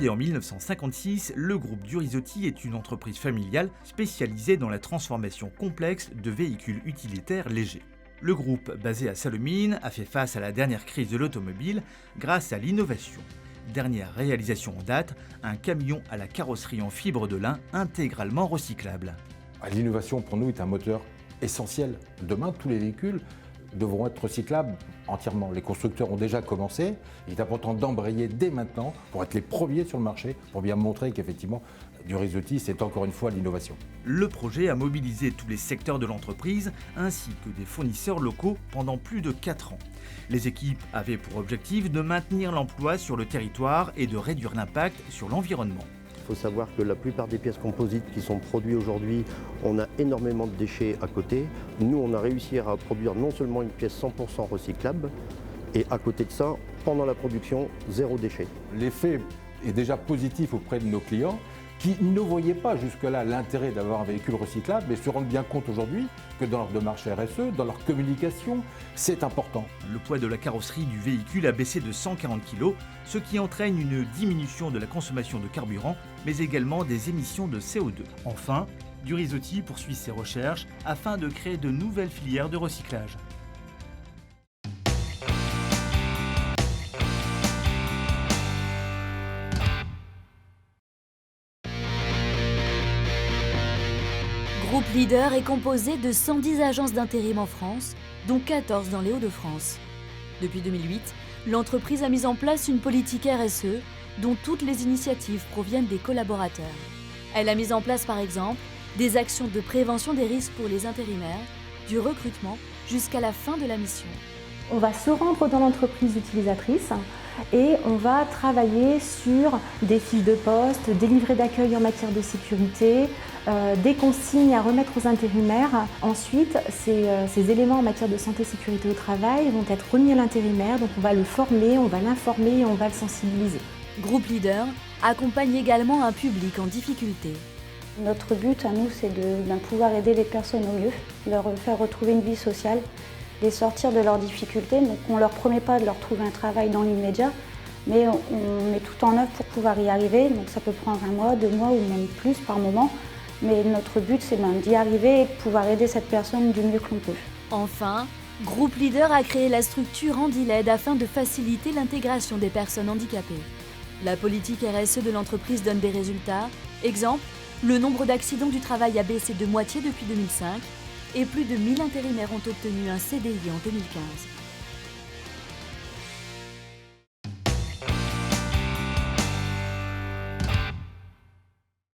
Fondé en 1956, le groupe Durisotti est une entreprise familiale spécialisée dans la transformation complexe de véhicules utilitaires légers. Le groupe, basé à Sallaumines, a fait face à la dernière crise de l'automobile grâce à l'innovation. Dernière réalisation en date, un camion à la carrosserie en fibre de lin intégralement recyclable. L'innovation pour nous est un moteur essentiel. Demain, tous les véhicules devront être recyclables entièrement. Les constructeurs ont déjà commencé. Il est important d'embrayer dès maintenant pour être les premiers sur le marché, pour bien montrer qu'effectivement, Durisotti, c'est encore une fois l'innovation. Le projet a mobilisé tous les secteurs de l'entreprise ainsi que des fournisseurs locaux pendant plus de 4 ans. Les équipes avaient pour objectif de maintenir l'emploi sur le territoire et de réduire l'impact sur l'environnement. Il faut savoir que la plupart des pièces composites qui sont produites aujourd'hui, on a énormément de déchets à côté. Nous, on a réussi à produire non seulement une pièce 100% recyclable, et à côté de ça, pendant la production, 0 déchet. L'effet est déjà positif auprès de nos clients qui ne voyaient pas jusque-là l'intérêt d'avoir un véhicule recyclable, mais se rendent bien compte aujourd'hui que dans leur démarche RSE, dans leur communication, c'est important. Le poids de la carrosserie du véhicule a baissé de 140 kg, ce qui entraîne une diminution de la consommation de carburant, mais également des émissions de CO2. Enfin, Durisotti poursuit ses recherches afin de créer de nouvelles filières de recyclage. Groupe Leader est composé de 110 agences d'intérim en France, dont 14 dans les Hauts-de-France. Depuis 2008, l'entreprise a mis en place une politique RSE dont toutes les initiatives proviennent des collaborateurs. Elle a mis en place par exemple des actions de prévention des risques pour les intérimaires, du recrutement jusqu'à la fin de la mission. On va se rendre dans l'entreprise utilisatrice et on va travailler sur des fiches de poste, des livrets d'accueil en matière de sécurité, des consignes à remettre aux intérimaires. Ensuite, ces éléments en matière de santé et sécurité au travail vont être remis à l'intérimaire, donc on va le former, on va l'informer et on va le sensibiliser. Groupe Leader accompagne également un public en difficulté. Notre but à nous, c'est de pouvoir aider les personnes au mieux, leur faire retrouver une vie sociale, les sortir de leurs difficultés. Donc on ne leur promet pas de leur trouver un travail dans l'immédiat, mais on met tout en œuvre pour pouvoir y arriver. Donc ça peut prendre 1 mois, 2 mois ou même plus par moment. Mais notre but, c'est d'y arriver et de pouvoir aider cette personne du mieux que l'on peut. Enfin, Groupe Leader a créé la structure Handiled afin de faciliter l'intégration des personnes handicapées. La politique RSE de l'entreprise donne des résultats. Exemple, le nombre d'accidents du travail a baissé de moitié depuis 2005 et plus de 1000 intérimaires ont obtenu un CDI en 2015.